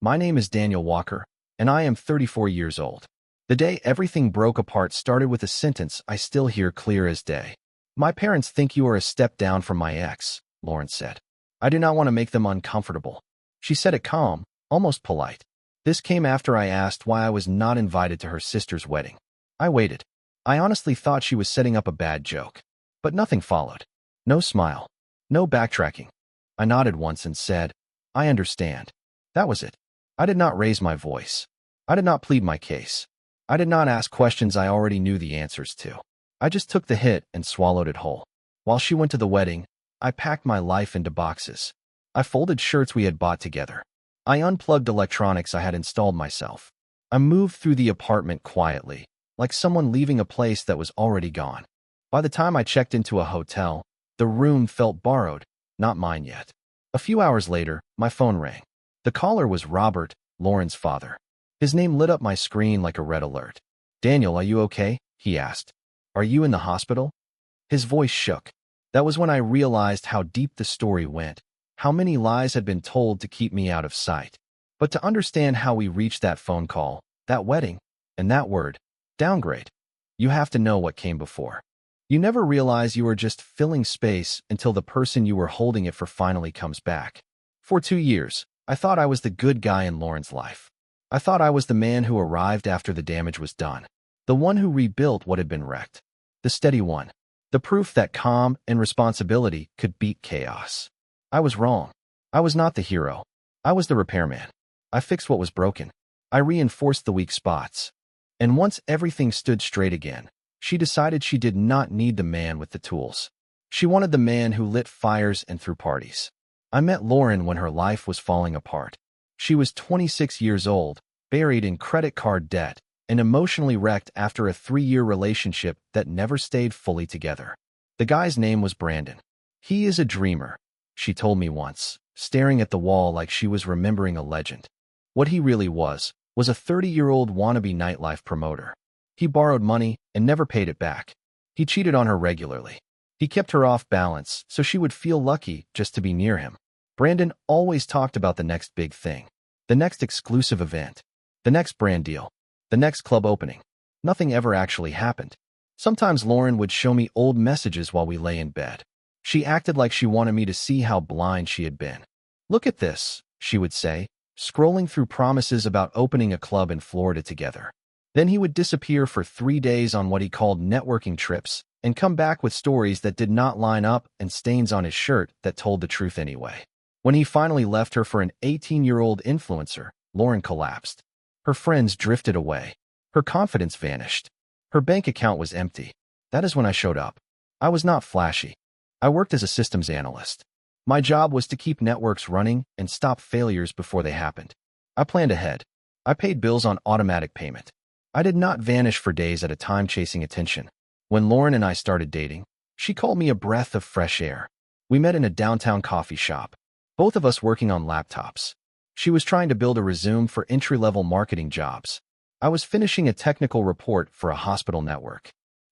My name is Daniel Walker, and I am 34 years old. The day everything broke apart started with a sentence I still hear clear as day. My parents think you are a step down from my ex, Lauren said. I do not want to make them uncomfortable. She said it calm, almost polite. This came after I asked why I was not invited to her sister's wedding. I waited. I honestly thought she was setting up a bad joke. But nothing followed. No smile. No backtracking. I nodded once and said, I understand. That was it. I did not raise my voice. I did not plead my case. I did not ask questions I already knew the answers to. I just took the hit and swallowed it whole. While she went to the wedding, I packed my life into boxes. I folded shirts we had bought together. I unplugged electronics I had installed myself. I moved through the apartment quietly, like someone leaving a place that was already gone. By the time I checked into a hotel, the room felt borrowed, not mine yet. A few hours later, my phone rang. The caller was Robert, Lauren's father. His name lit up my screen like a red alert. Daniel, are you okay? He asked. Are you in the hospital? His voice shook. That was when I realized how deep the story went, how many lies had been told to keep me out of sight. But to understand how we reached that phone call, that wedding, and that word, downgrade, you have to know what came before. You never realize you are just filling space until the person you were holding it for finally comes back. For 2 years, I thought I was the good guy in Lauren's life. I thought I was the man who arrived after the damage was done, the one who rebuilt what had been wrecked, the steady one, the proof that calm and responsibility could beat chaos. I was wrong. I was not the hero. I was the repairman. I fixed what was broken. I reinforced the weak spots. And once everything stood straight again, she decided she did not need the man with the tools. She wanted the man who lit fires and threw parties. I met Lauren when her life was falling apart. She was 26 years old, buried in credit card debt, and emotionally wrecked after a 3-year relationship that never stayed fully together. The guy's name was Brandon. He is a dreamer, she told me once, staring at the wall like she was remembering a legend. What he really was a 30-year-old wannabe nightlife promoter. He borrowed money and never paid it back. He cheated on her regularly. He kept her off balance so she would feel lucky just to be near him. Brandon always talked about the next big thing, the next exclusive event, the next brand deal, the next club opening. Nothing ever actually happened. Sometimes Lauren would show me old messages while we lay in bed. She acted like she wanted me to see how blind she had been. Look at this, she would say, scrolling through promises about opening a club in Florida together. Then he would disappear for 3 days on what he called networking trips and come back with stories that did not line up and stains on his shirt that told the truth anyway. When he finally left her for an 18-year-old influencer, Lauren collapsed. Her friends drifted away. Her confidence vanished. Her bank account was empty. That is when I showed up. I was not flashy. I worked as a systems analyst. My job was to keep networks running and stop failures before they happened. I planned ahead. I paid bills on automatic payment. I did not vanish for days at a time chasing attention. When Lauren and I started dating, she called me a breath of fresh air. We met in a downtown coffee shop, both of us working on laptops. She was trying to build a resume for entry-level marketing jobs. I was finishing a technical report for a hospital network.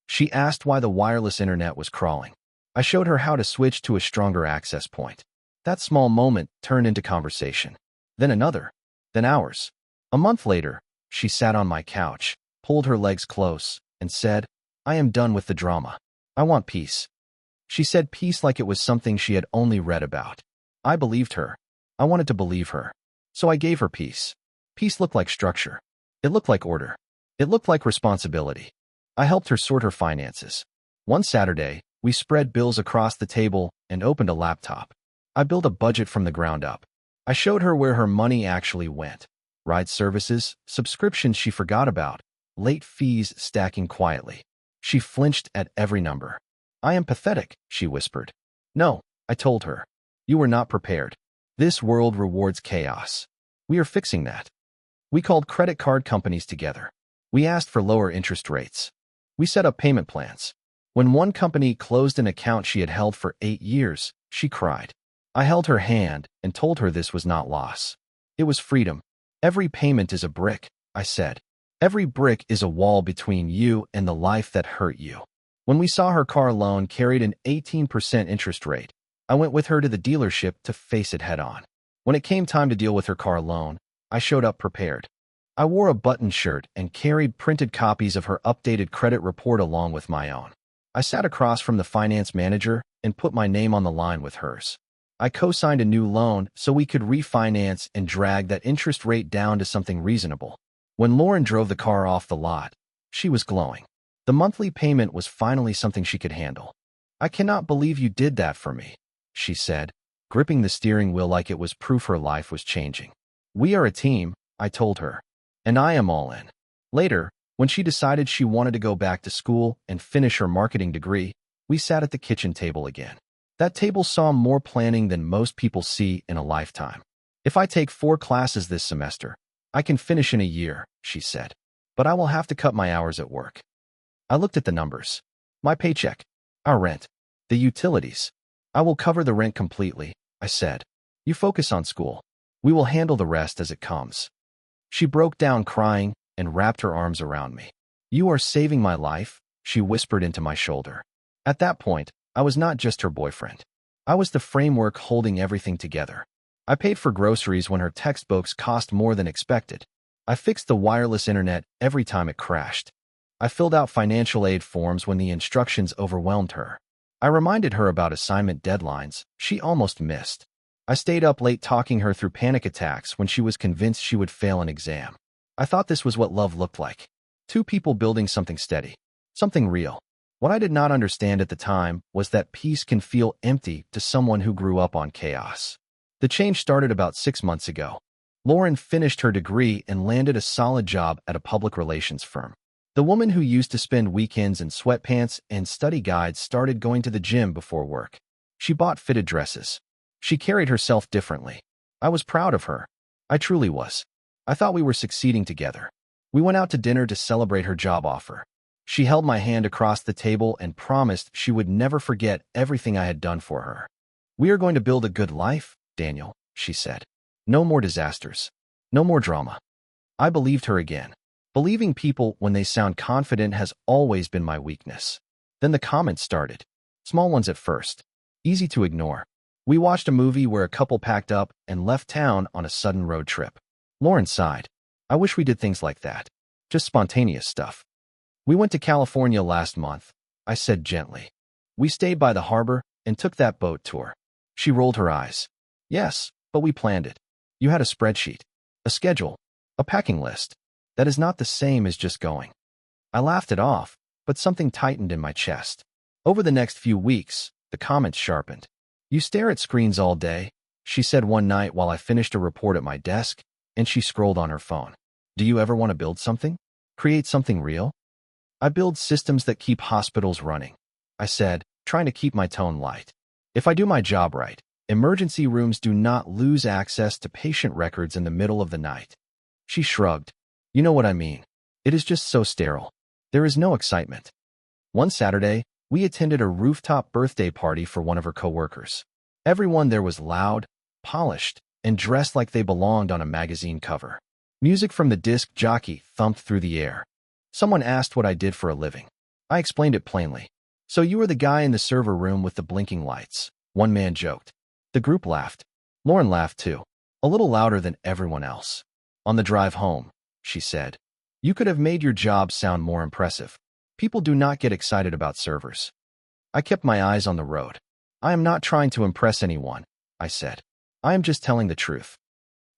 She asked why the wireless internet was crawling. I showed her how to switch to a stronger access point. That small moment turned into conversation. Then another. Then hours. A month later, she sat on my couch, pulled her legs close, and said, I am done with the drama. I want peace. She said peace like it was something she had only read about. I believed her. I wanted to believe her. So I gave her peace. Peace looked like structure. It looked like order. It looked like responsibility. I helped her sort her finances. One Saturday, we spread bills across the table and opened a laptop. I built a budget from the ground up. I showed her where her money actually went. Ride services, subscriptions she forgot about, late fees stacking quietly. She flinched at every number. I am pathetic, she whispered. No, I told her. You were not prepared. This world rewards chaos. We are fixing that. We called credit card companies together. We asked for lower interest rates. We set up payment plans. When one company closed an account she had held for 8 years, she cried. I held her hand and told her this was not loss. It was freedom. Every payment is a brick, I said. Every brick is a wall between you and the life that hurt you. When we saw her car loan carried an 18% interest rate, I went with her to the dealership to face it head on. When it came time to deal with her car loan, I showed up prepared. I wore a button shirt and carried printed copies of her updated credit report along with my own. I sat across from the finance manager and put my name on the line with hers. I co-signed a new loan so we could refinance and drag that interest rate down to something reasonable. When Lauren drove the car off the lot, she was glowing. The monthly payment was finally something she could handle. "I cannot believe you did that for me," she said, gripping the steering wheel like it was proof her life was changing. "We are a team," I told her, "and I am all in." Later, when she decided she wanted to go back to school and finish her marketing degree, we sat at the kitchen table again. That table saw more planning than most people see in a lifetime. "If I take 4 classes this semester, I can finish in a year," she said, "but I will have to cut my hours at work." I looked at the numbers. My paycheck, our rent, the utilities. "I will cover the rent completely," I said. "You focus on school. We will handle the rest as it comes." She broke down crying and wrapped her arms around me. "You are saving my life," she whispered into my shoulder. At that point, I was not just her boyfriend. I was the framework holding everything together. I paid for groceries when her textbooks cost more than expected. I fixed the wireless internet every time it crashed. I filled out financial aid forms when the instructions overwhelmed her. I reminded her about assignment deadlines she almost missed. I stayed up late talking her through panic attacks when she was convinced she would fail an exam. I thought this was what love looked like. 2 people building something steady, something real. What I did not understand at the time was that peace can feel empty to someone who grew up on chaos. The change started about 6 months ago. Lauren finished her degree and landed a solid job at a public relations firm. The woman who used to spend weekends in sweatpants and study guides started going to the gym before work. She bought fitted dresses. She carried herself differently. I was proud of her. I truly was. I thought we were succeeding together. We went out to dinner to celebrate her job offer. She held my hand across the table and promised she would never forget everything I had done for her. "We are going to build a good life, Daniel," she said. "No more disasters. No more drama." I believed her again. Believing people when they sound confident has always been my weakness. Then the comments started. Small ones at first. Easy to ignore. We watched a movie where a couple packed up and left town on a sudden road trip. Lauren sighed. "I wish we did things like that. Just spontaneous stuff." "We went to California last month," I said gently. "We stayed by the harbor and took that boat tour." She rolled her eyes. "Yes, but we planned it. You had a spreadsheet, a schedule, a packing list. That is not the same as just going." I laughed it off, but something tightened in my chest. Over the next few weeks, the comments sharpened. "You stare at screens all day," she said one night while I finished a report at my desk, and she scrolled on her phone. "Do you ever want to build something? Create something real?" "I build systems that keep hospitals running," I said, trying to keep my tone light. "If I do my job right, emergency rooms do not lose access to patient records in the middle of the night." She shrugged. "You know what I mean. It is just so sterile. There is no excitement." One Saturday, we attended a rooftop birthday party for one of her coworkers. Everyone there was loud, polished, and dressed like they belonged on a magazine cover. Music from the disc jockey thumped through the air. Someone asked what I did for a living. I explained it plainly. "So you are the guy in the server room with the blinking lights," one man joked. The group laughed. Lauren laughed too, a little louder than everyone else. "On the drive home," she said, "you could have made your job sound more impressive. People do not get excited about servers." I kept my eyes on the road. "I am not trying to impress anyone," I said. "I am just telling the truth."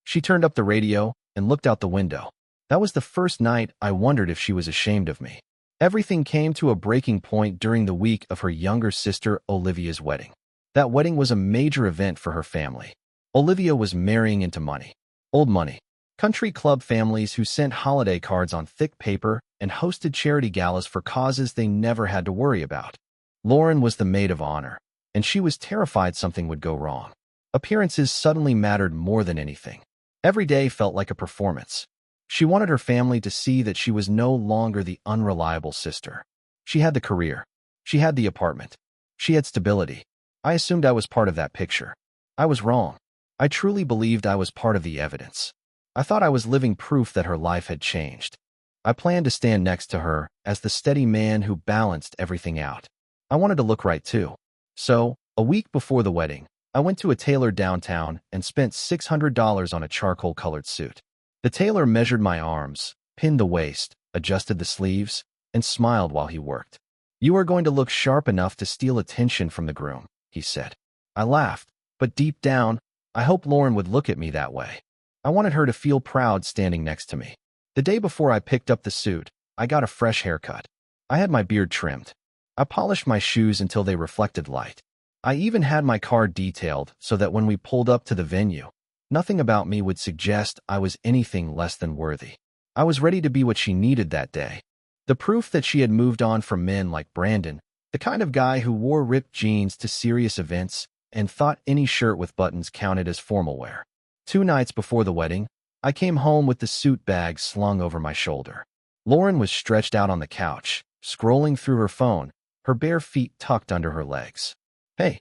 She turned up the radio and looked out the window. That was the first night I wondered if she was ashamed of me. Everything came to a breaking point during the week of her younger sister Olivia's wedding. That wedding was a major event for her family. Olivia was marrying into money. Old money. Country club families who sent holiday cards on thick paper and hosted charity galas for causes they never had to worry about. Lauren was the maid of honor, and she was terrified something would go wrong. Appearances suddenly mattered more than anything. Every day felt like a performance. She wanted her family to see that she was no longer the unreliable sister. She had the career. She had the apartment. She had stability. I assumed I was part of that picture. I was wrong. I truly believed I was part of the evidence. I thought I was living proof that her life had changed. I planned to stand next to her as the steady man who balanced everything out. I wanted to look right too. So, a week before the wedding, I went to a tailor downtown and spent $600 on a charcoal-colored suit. The tailor measured my arms, pinned the waist, adjusted the sleeves, and smiled while he worked. "You are going to look sharp enough to steal attention from the groom," he said. I laughed, but deep down, I hoped Lauren would look at me that way. I wanted her to feel proud standing next to me. The day before I picked up the suit, I got a fresh haircut. I had my beard trimmed. I polished my shoes until they reflected light. I even had my car detailed so that when we pulled up to the venue, nothing about me would suggest I was anything less than worthy. I was ready to be what she needed that day. The proof that she had moved on from men like Brandon, the kind of guy who wore ripped jeans to serious events and thought any shirt with buttons counted as formal wear. 2 nights before the wedding, I came home with the suit bag slung over my shoulder. Lauren was stretched out on the couch, scrolling through her phone, her bare feet tucked under her legs. "Hey,"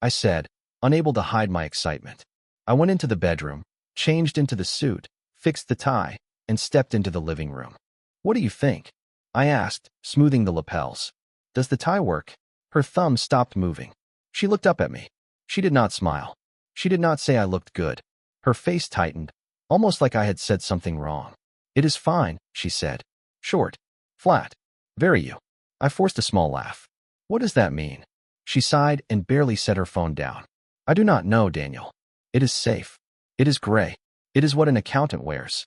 I said, unable to hide my excitement. I went into the bedroom, changed into the suit, fixed the tie, and stepped into the living room. "What do you think?" I asked, smoothing the lapels. "Does the tie work?" Her thumb stopped moving. She looked up at me. She did not smile. She did not say I looked good. Her face tightened, almost like I had said something wrong. "It is fine," she said. "Short. Flat. Very you." I forced a small laugh. "What does that mean?" She sighed and barely set her phone down. "I do not know, Daniel. It is safe. It is gray. It is what an accountant wears."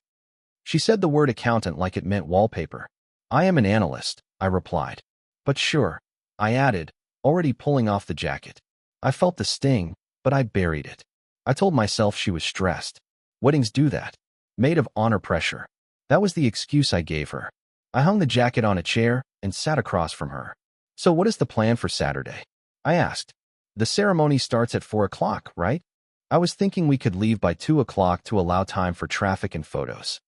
She said the word accountant like it meant wallpaper. "I am an analyst," I replied. "But sure," I added, already pulling off the jacket. I felt the sting, but I buried it. I told myself she was stressed. Weddings do that. Maid of honor pressure. That was the excuse I gave her. I hung the jacket on a chair and sat across from her. "So what is the plan for Saturday?" I asked. "The ceremony starts at 4 o'clock, right?" I was thinking we could leave by 2 o'clock to allow time for traffic and photos.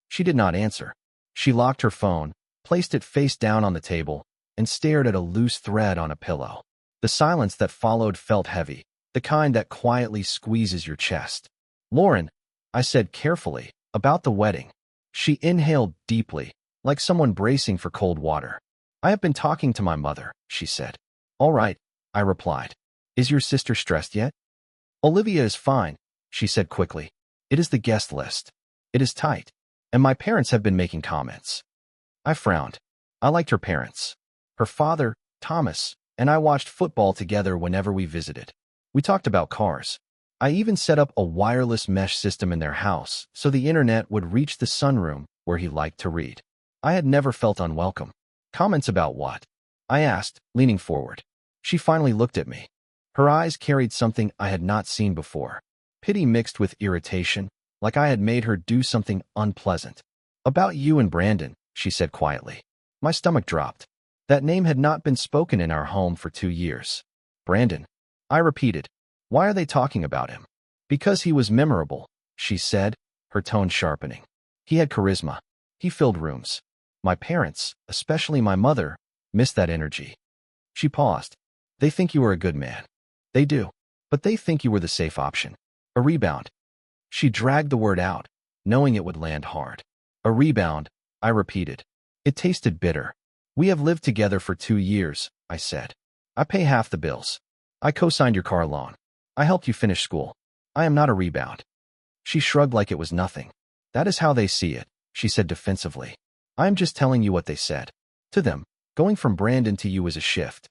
She did not answer. She locked her phone, placed it face down on the table, and stared at a loose thread on a pillow. The silence that followed felt heavy, the kind that quietly squeezes your chest. "Lauren," I said carefully, "about the wedding." She inhaled deeply, like someone bracing for cold water. "I have been talking to my mother," she said. "All right," I replied. "Is your sister stressed yet?" "Olivia is fine," she said quickly. "It is the guest list. It is tight, and my parents have been making comments." I frowned. I liked her parents. Her father, Thomas, and I watched football together whenever we visited. We talked about cars. I even set up a wireless mesh system in their house so the internet would reach the sunroom where he liked to read. I had never felt unwelcome. "Comments about what?" I asked, leaning forward. She finally looked at me. Her eyes carried something I had not seen before. Pity mixed with irritation, like I had made her do something unpleasant. "About you and Brandon," she said quietly. My stomach dropped. That name had not been spoken in our home for 2 years. "Brandon," I repeated. "Why are they talking about him?" "Because he was memorable," she said, her tone sharpening. "He had charisma. He filled rooms. My parents, especially my mother, missed that energy." She paused. "They think you are a good man." "They do. But they think you were the safe option. A rebound." She dragged the word out, knowing it would land hard. "A rebound," I repeated. It tasted bitter. "We have lived together for 2 years," I said. "I pay half the bills. I co-signed your car loan. I helped you finish school. I am not a rebound." She shrugged like it was nothing. "That is how they see it," she said defensively. "I am just telling you what they said. To them, going from Brandon to you is a shift."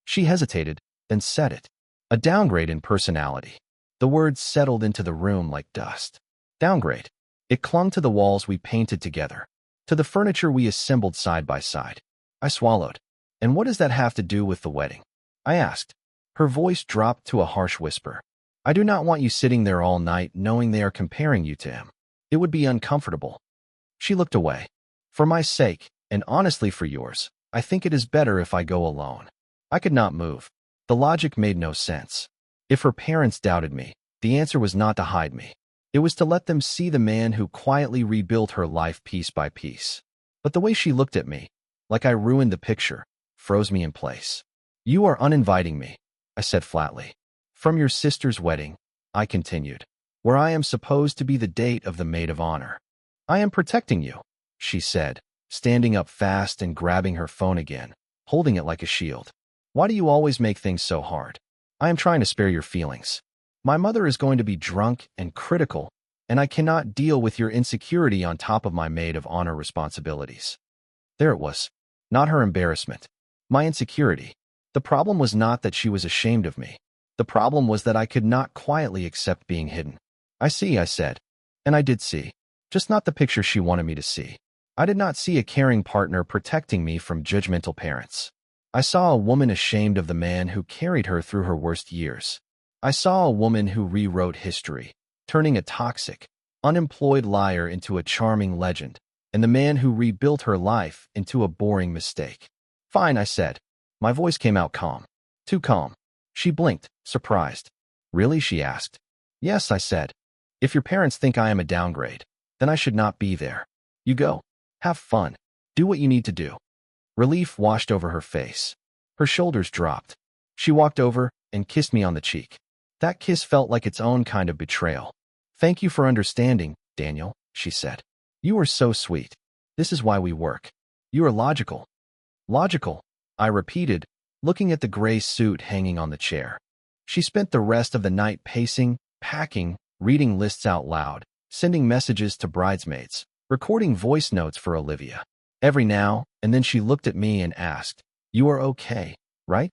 She hesitated, then said it. "A downgrade in personality." The words settled into the room like dust. Downgrade. It clung to the walls we painted together, to the furniture we assembled side by side. I swallowed. "And what does that have to do with the wedding?" I asked. Her voice dropped to a harsh whisper. "I do not want you sitting there all night knowing they are comparing you to him. It would be uncomfortable." She looked away. "For my sake, and honestly for yours, I think it is better if I go alone." I could not move. The logic made no sense. If her parents doubted me, the answer was not to hide me. It was to let them see the man who quietly rebuilt her life piece by piece. But the way she looked at me, like I ruined the picture, froze me in place. "You are uninviting me," I said flatly. "From your sister's wedding," I continued, "where I am supposed to be the date of the maid of honor." "I am protecting you," she said, standing up fast and grabbing her phone again, holding it like a shield. "Why do you always make things so hard? I am trying to spare your feelings. My mother is going to be drunk and critical, and I cannot deal with your insecurity on top of my maid of honor responsibilities." There it was. Not her embarrassment. My insecurity. The problem was not that she was ashamed of me. The problem was that I could not quietly accept being hidden. "I see," I said. And I did see. Just not the picture she wanted me to see. I did not see a caring partner protecting me from judgmental parents. I saw a woman ashamed of the man who carried her through her worst years. I saw a woman who rewrote history, turning a toxic, unemployed liar into a charming legend, and the man who rebuilt her life into a boring mistake. "Fine," I said. My voice came out calm. Too calm. She blinked, surprised. "Really?" she asked. "Yes," I said. "If your parents think I am a downgrade, then I should not be there. You go. Have fun. Do what you need to do." Relief washed over her face. Her shoulders dropped. She walked over and kissed me on the cheek. That kiss felt like its own kind of betrayal. "Thank you for understanding, Daniel," she said. "You are so sweet. This is why we work. You are logical." "Logical," I repeated, looking at the gray suit hanging on the chair. She spent the rest of the night pacing, packing, reading lists out loud, sending messages to bridesmaids, recording voice notes for Olivia. Every now and then she looked at me and asked, "You are okay, right?"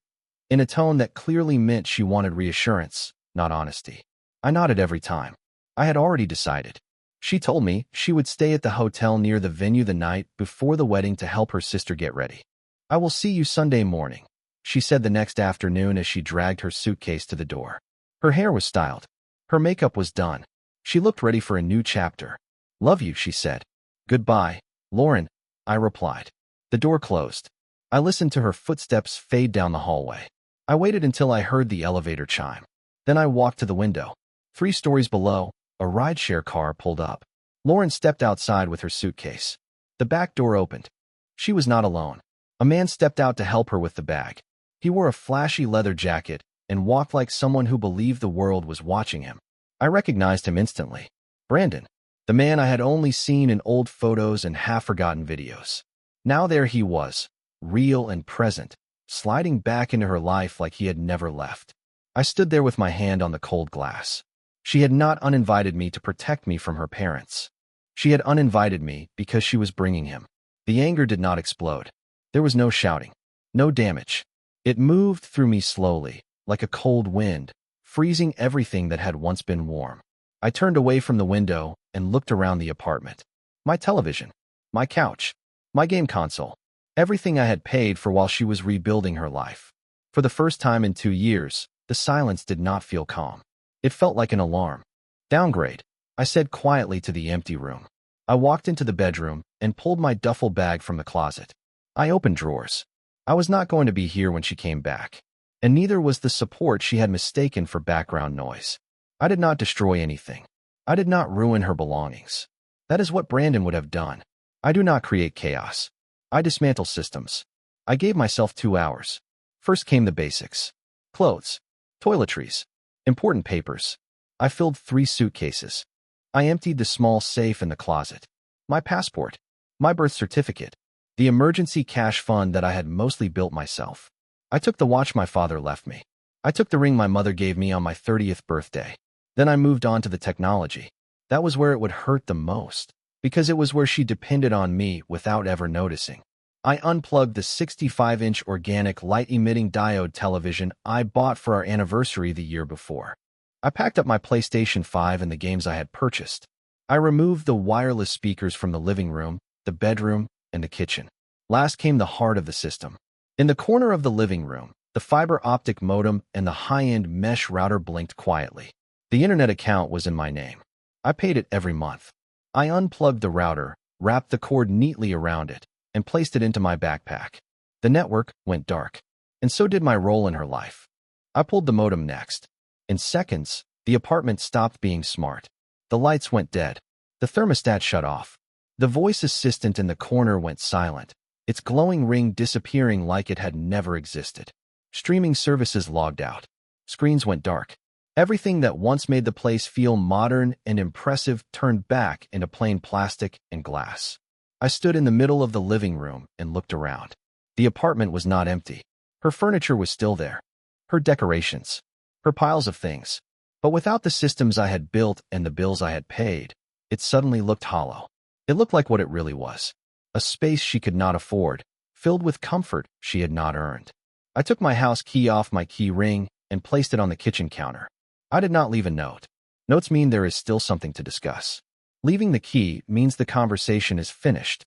in a tone that clearly meant she wanted reassurance, not honesty. I nodded every time. I had already decided. She told me she would stay at the hotel near the venue the night before the wedding to help her sister get ready. "I will see you Sunday morning," she said the next afternoon as she dragged her suitcase to the door. Her hair was styled. Her makeup was done. She looked ready for a new chapter. "Love you," she said. "Goodbye, Lauren," I replied. The door closed. I listened to her footsteps fade down the hallway. I waited until I heard the elevator chime. Then I walked to the window. 3 stories below, a rideshare car pulled up. Lauren stepped outside with her suitcase. The back door opened. She was not alone. A man stepped out to help her with the bag. He wore a flashy leather jacket and walked like someone who believed the world was watching him. I recognized him instantly. Brandon, the man I had only seen in old photos and half-forgotten videos. Now there he was, real and present, sliding back into her life like he had never left. I stood there with my hand on the cold glass. She had not uninvited me to protect me from her parents. She had uninvited me because she was bringing him. The anger did not explode. There was no shouting, no damage. It moved through me slowly, like a cold wind, freezing everything that had once been warm. I turned away from the window and looked around the apartment. My television, my couch, my game console, everything I had paid for while she was rebuilding her life. For the first time in 2 years, the silence did not feel calm. It felt like an alarm. "Downgrade," I said quietly to the empty room. I walked into the bedroom and pulled my duffel bag from the closet. I opened drawers. I was not going to be here when she came back, and neither was the support she had mistaken for background noise. I did not destroy anything. I did not ruin her belongings. That is what Brandon would have done. I do not create chaos. I dismantle systems. I gave myself 2 hours. First came the basics. Clothes, toiletries, important papers. I filled 3 suitcases. I emptied the small safe in the closet. My passport, my birth certificate, the emergency cash fund that I had mostly built myself. I took the watch my father left me. I took the ring my mother gave me on my 30th birthday. Then I moved on to the technology. That was where it would hurt the most, because it was where she depended on me without ever noticing. I unplugged the 65-inch organic light-emitting diode television I bought for our anniversary the year before. I packed up my PlayStation 5 and the games I had purchased. I removed the wireless speakers from the living room, the bedroom, and the kitchen. Last came the heart of the system. In the corner of the living room, the fiber optic modem and the high-end mesh router blinked quietly. The internet account was in my name. I paid it every month. I unplugged the router, wrapped the cord neatly around it, and placed it into my backpack. The network went dark, and so did my role in her life. I pulled the modem next. In seconds, the apartment stopped being smart. The lights went dead. The thermostat shut off. The voice assistant in the corner went silent, its glowing ring disappearing like it had never existed. Streaming services logged out. Screens went dark. Everything that once made the place feel modern and impressive turned back into plain plastic and glass. I stood in the middle of the living room and looked around. The apartment was not empty. Her furniture was still there. Her decorations. Her piles of things. But without the systems I had built and the bills I had paid, it suddenly looked hollow. It looked like what it really was. A space she could not afford, filled with comfort she had not earned. I took my house key off my key ring and placed it on the kitchen counter. I did not leave a note. Notes mean there is still something to discuss. Leaving the key means the conversation is finished.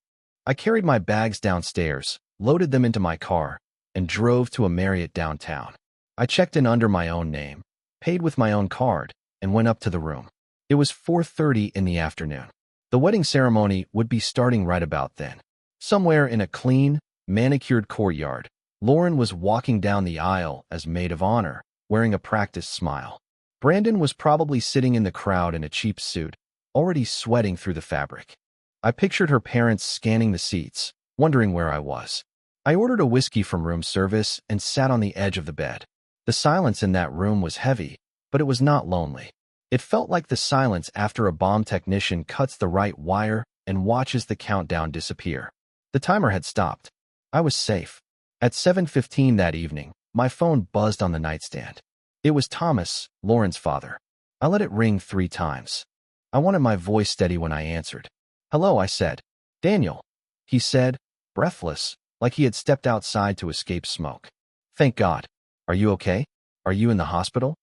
I carried my bags downstairs, loaded them into my car, and drove to a Marriott downtown. I checked in under my own name, paid with my own card, and went up to the room. It was 4:30 in the afternoon. The wedding ceremony would be starting right about then. Somewhere in a clean, manicured courtyard, Lauren was walking down the aisle as maid of honor, wearing a practiced smile. Brandon was probably sitting in the crowd in a cheap suit, already sweating through the fabric. I pictured her parents scanning the seats, wondering where I was. I ordered a whiskey from room service and sat on the edge of the bed. The silence in that room was heavy, but it was not lonely. It felt like the silence after a bomb technician cuts the right wire and watches the countdown disappear. The timer had stopped. I was safe. At 7:15 that evening, my phone buzzed on the nightstand. It was Thomas, Lauren's father. I let it ring 3 times. I wanted my voice steady when I answered. "Hello," I said. "Daniel," he said, breathless, like he had stepped outside to escape smoke. "Thank God. Are you okay? Are you in the hospital?"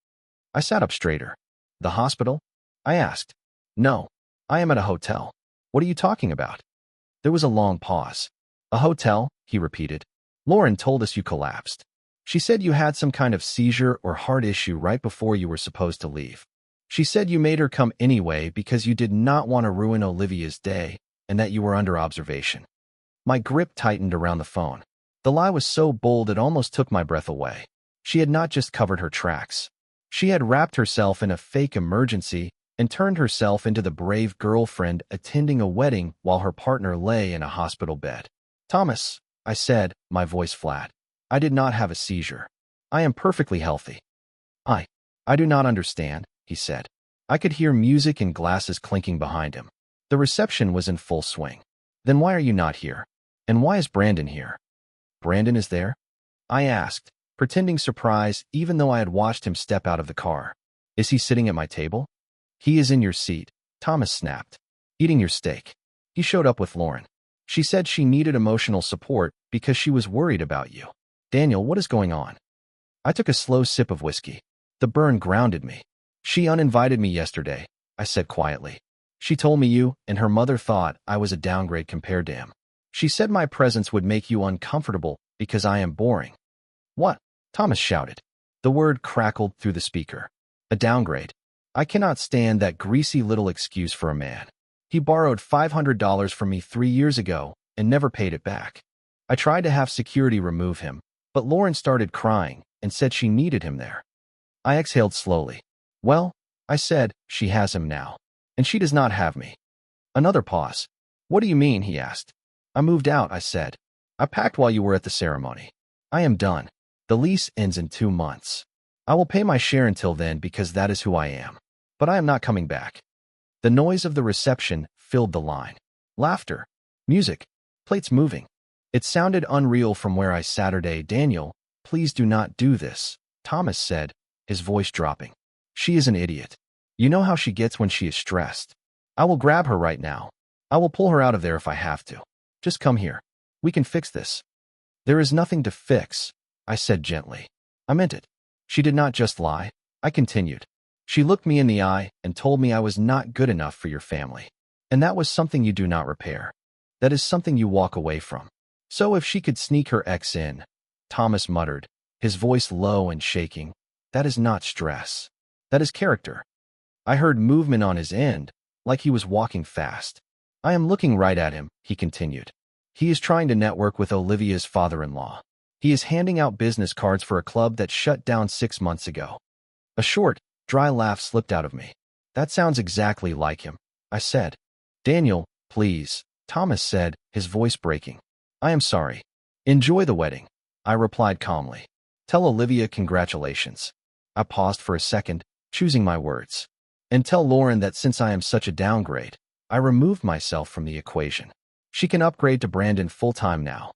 I sat up straighter. "The hospital?" I asked. "No, I am at a hotel." "What are you talking about?" There was a long pause. "A hotel," he repeated. "Lauren told us you collapsed. She said you had some kind of seizure or heart issue right before you were supposed to leave. She said you made her come anyway because you did not want to ruin Olivia's day and that you were under observation." My grip tightened around the phone. The lie was so bold it almost took my breath away. She had not just covered her tracks. She had wrapped herself in a fake emergency and turned herself into the brave girlfriend attending a wedding while her partner lay in a hospital bed. "Thomas," I said, my voice flat. "I did not have a seizure. I am perfectly healthy." I do not understand," he said. I could hear music and glasses clinking behind him. The reception was in full swing. "Then why are you not here? And why is Brandon here?" "Brandon is there?" I asked, pretending surprise even though I had watched him step out of the car. "Is he sitting at my table?" "He is in your seat," Thomas snapped. "Eating your steak." He showed up with Lauren. She said she needed emotional support because she was worried about you. "Daniel, what is going on?" I took a slow sip of whiskey. The burn grounded me. "She uninvited me yesterday," I said quietly. "She told me you and her mother thought I was a downgrade compared to him. She said my presence would make you uncomfortable because I am boring." "What?" Thomas shouted. The word crackled through the speaker. "A downgrade. I cannot stand that greasy little excuse for a man. He borrowed $500 from me 3 years ago and never paid it back. I tried to have security remove him, but Lauren started crying and said she needed him there." I exhaled slowly. "Well," I said, "she has him now, and she does not have me." Another pause. "What do you mean?" he asked. "I moved out," I said. "I packed while you were at the ceremony. I am done. The lease ends in 2 months. I will pay my share until then because that is who I am. But I am not coming back." The noise of the reception filled the line. Laughter, music, plates moving. It sounded unreal from where I sat. "Daniel, please do not do this," Thomas said, his voice dropping. "She is an idiot. You know how she gets when she is stressed. I will grab her right now. I will pull her out of there if I have to. Just come here. We can fix this." "There is nothing to fix," I said gently. I meant it. She did not just lie. I continued. "She looked me in the eye and told me I was not good enough for your family. And that was something you do not repair. That is something you walk away from. So if she could sneak her ex in," Thomas muttered, his voice low and shaking, "that is not stress. That is character." I heard movement on his end, like he was walking fast. "I am looking right at him," he continued. "He is trying to network with Olivia's father-in-law. He is handing out business cards for a club that shut down 6 months ago." A short, dry laugh slipped out of me. "That sounds exactly like him," I said. "Daniel, please," Thomas said, his voice breaking. "I am sorry. Enjoy the wedding," I replied calmly. "Tell Olivia congratulations." I paused for a second, choosing my words. "And tell Lauren that since I am such a downgrade, I removed myself from the equation. She can upgrade to Brandon full-time now."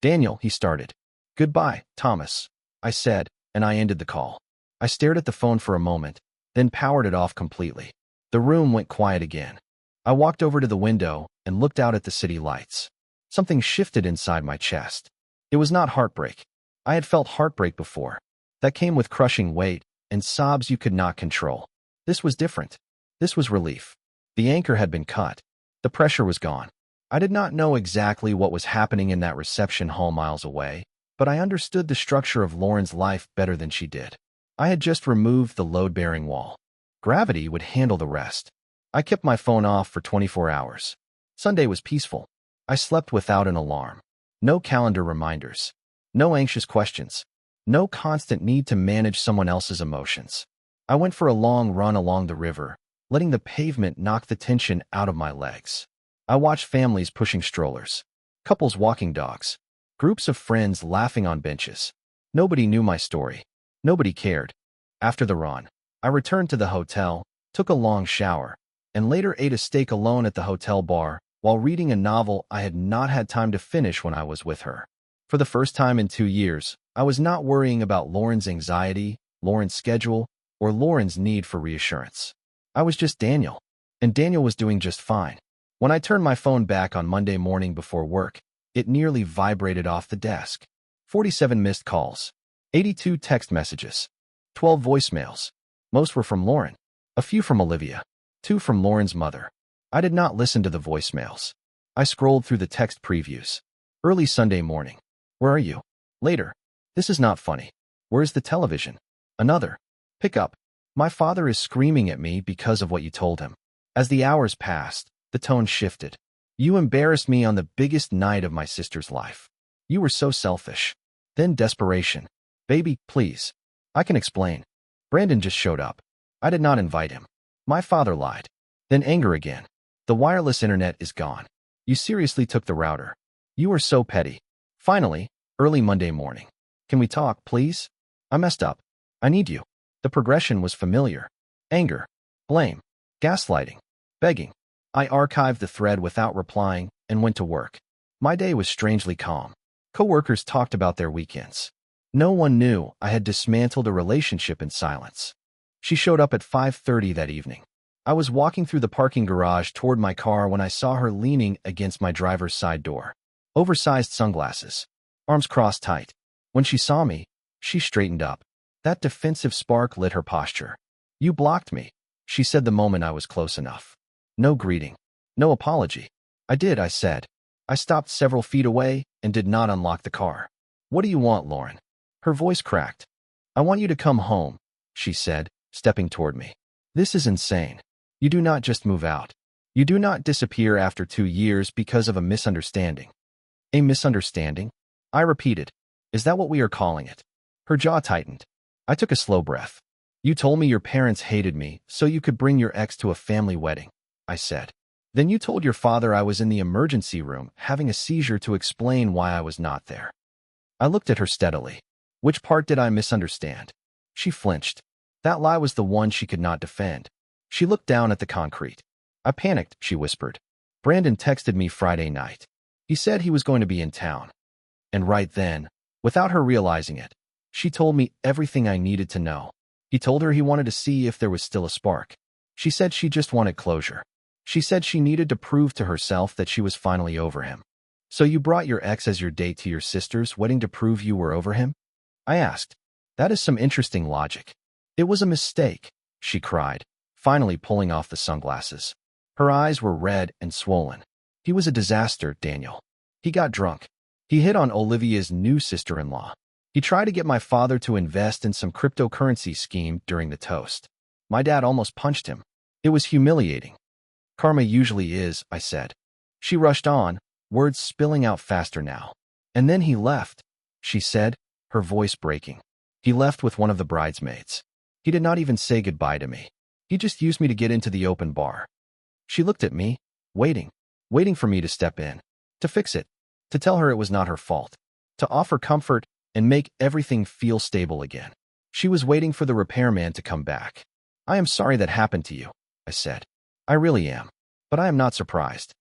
"Daniel," he started. "Goodbye, Thomas," I said, and I ended the call. I stared at the phone for a moment, then powered it off completely. The room went quiet again. I walked over to the window and looked out at the city lights. Something shifted inside my chest. It was not heartbreak. I had felt heartbreak before. That came with crushing weight and sobs you could not control. This was different. This was relief. The anchor had been cut. The pressure was gone. I did not know exactly what was happening in that reception hall miles away, but I understood the structure of Lauren's life better than she did. I had just removed the load-bearing wall. Gravity would handle the rest. I kept my phone off for 24 hours. Sunday was peaceful. I slept without an alarm. No calendar reminders. No anxious questions. No constant need to manage someone else's emotions. I went for a long run along the river, letting the pavement knock the tension out of my legs. I watched families pushing strollers, couples walking dogs, groups of friends laughing on benches. Nobody knew my story. Nobody cared. After the run, I returned to the hotel, took a long shower, and later ate a steak alone at the hotel bar while reading a novel I had not had time to finish when I was with her. For the first time in 2 years, I was not worrying about Lauren's anxiety, Lauren's schedule, or Lauren's need for reassurance. I was just Daniel, and Daniel was doing just fine. When I turned my phone back on Monday morning before work, it nearly vibrated off the desk. 47 missed calls, 82 text messages, 12 voicemails. Most were from Lauren, a few from Olivia, 2 from Lauren's mother. I did not listen to the voicemails. I scrolled through the text previews. Early Sunday morning. Where are you? Later. This is not funny. Where's the television? Another. Pick up. My father is screaming at me because of what you told him. As the hours passed, the tone shifted. You embarrassed me on the biggest night of my sister's life. You were so selfish. Then desperation. Baby, please. I can explain. Brandon just showed up. I did not invite him. My father lied. Then anger again. The wireless internet is gone. You seriously took the router. You are so petty. Finally, early Monday morning. Can we talk, please? I messed up. I need you. The progression was familiar. Anger, blame, gaslighting, begging. I archived the thread without replying and went to work. My day was strangely calm. Coworkers talked about their weekends. No one knew I had dismantled a relationship in silence. She showed up at 5:30 that evening. I was walking through the parking garage toward my car when I saw her leaning against my driver's side door. Oversized sunglasses, arms crossed tight. When she saw me, she straightened up. That defensive spark lit her posture. You blocked me, she said the moment I was close enough. No greeting. No apology. I did, I said. I stopped several feet away and did not unlock the car. What do you want, Lauren? Her voice cracked. I want you to come home, she said, stepping toward me. This is insane. You do not just move out. You do not disappear after 2 years because of a misunderstanding. A misunderstanding? I repeated. Is that what we are calling it? Her jaw tightened. I took a slow breath. You told me your parents hated me so you could bring your ex to a family wedding, I said. Then you told your father I was in the emergency room having a seizure to explain why I was not there. I looked at her steadily. Which part did I misunderstand? She flinched. That lie was the one she could not defend. She looked down at the concrete. I panicked, she whispered. Brandon texted me Friday night. He said he was going to be in town. And right then, without her realizing it, she told me everything I needed to know. He told her he wanted to see if there was still a spark. She said she just wanted closure. She said she needed to prove to herself that she was finally over him. So you brought your ex as your date to your sister's wedding to prove you were over him? I asked. That is some interesting logic. It was a mistake, she cried, finally pulling off the sunglasses. Her eyes were red and swollen. He was a disaster, Daniel. He got drunk. He hit on Olivia's new sister-in-law. He tried to get my father to invest in some cryptocurrency scheme during the toast. My dad almost punched him. It was humiliating. Karma usually is, I said. She rushed on, words spilling out faster now. And then he left, she said, her voice breaking. He left with one of the bridesmaids. He did not even say goodbye to me. He just used me to get into the open bar. She looked at me, waiting for me to step in, to fix it, to tell her it was not her fault, to offer comfort and make everything feel stable again. She was waiting for the repairman to come back. I am sorry that happened to you, I said. I really am, but I am not surprised.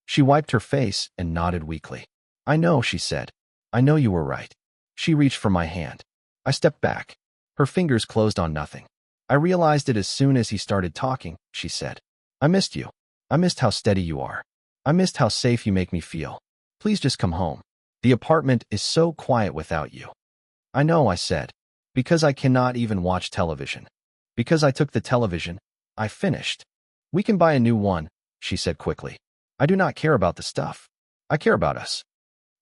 She wiped her face and nodded weakly. I know, she said. I know you were right. She reached for my hand. I stepped back. Her fingers closed on nothing. I realized it as soon as he started talking, she said. I missed you. I missed how steady you are. I missed how safe you make me feel. Please just come home. The apartment is so quiet without you. I know, I said. Because I cannot even watch television. Because I took the television, I finished. We can buy a new one, she said quickly. I do not care about the stuff. I care about us.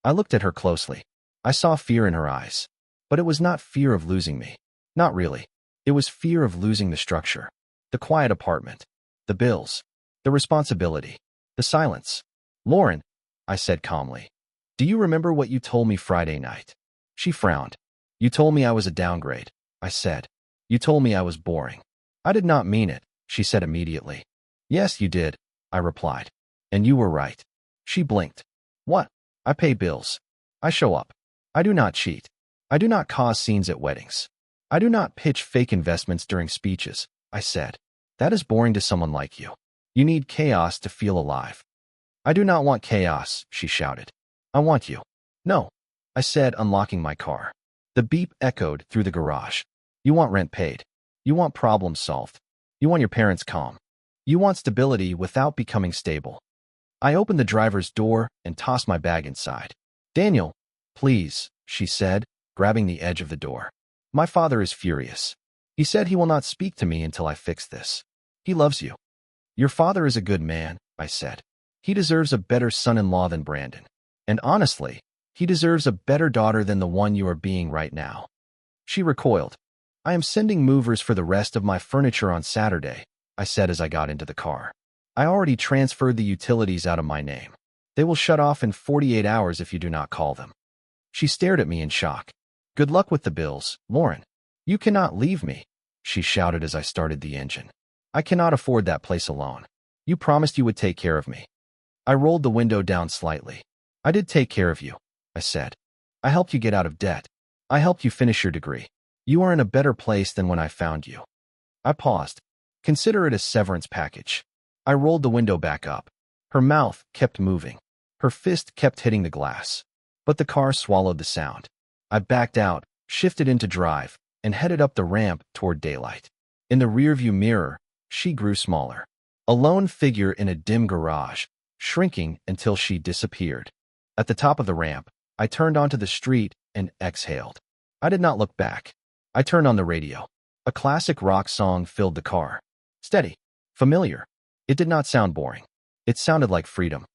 I looked at her closely. I saw fear in her eyes. But it was not fear of losing me. Not really. It was fear of losing the structure. The quiet apartment. The bills. The responsibility. The silence. Lauren, I said calmly. Do you remember what you told me Friday night? She frowned. You told me I was a downgrade, I said. You told me I was boring. I did not mean it, she said immediately. Yes, you did, I replied. And you were right. She blinked. What? I pay bills. I show up. I do not cheat. I do not cause scenes at weddings. I do not pitch fake investments during speeches, I said. That is boring to someone like you. You need chaos to feel alive. I do not want chaos, she shouted. I want you. No, I said, unlocking my car. The beep echoed through the garage. You want rent paid. You want problems solved. You want your parents calm. You want stability without becoming stable. I opened the driver's door and tossed my bag inside. Daniel, please, she said, grabbing the edge of the door. My father is furious. He said he will not speak to me until I fix this. He loves you. Your father is a good man, I said. He deserves a better son-in-law than Brandon. And honestly, he deserves a better daughter than the one you are being right now. She recoiled. I am sending movers for the rest of my furniture on Saturday, I said as I got into the car. I already transferred the utilities out of my name. They will shut off in 48 hours if you do not call them. She stared at me in shock. Good luck with the bills, Lauren. You cannot leave me, she shouted as I started the engine. I cannot afford that place alone. You promised you would take care of me. I rolled the window down slightly. I did take care of you, I said. I helped you get out of debt. I helped you finish your degree. You are in a better place than when I found you. I paused. Consider it a severance package. I rolled the window back up. Her mouth kept moving. Her fist kept hitting the glass. But the car swallowed the sound. I backed out, shifted into drive, and headed up the ramp toward daylight. In the rearview mirror, she grew smaller. A lone figure in a dim garage, shrinking until she disappeared. At the top of the ramp, I turned onto the street and exhaled. I did not look back. I turned on the radio. A classic rock song filled the car. Steady. Familiar. It did not sound boring. It sounded like freedom.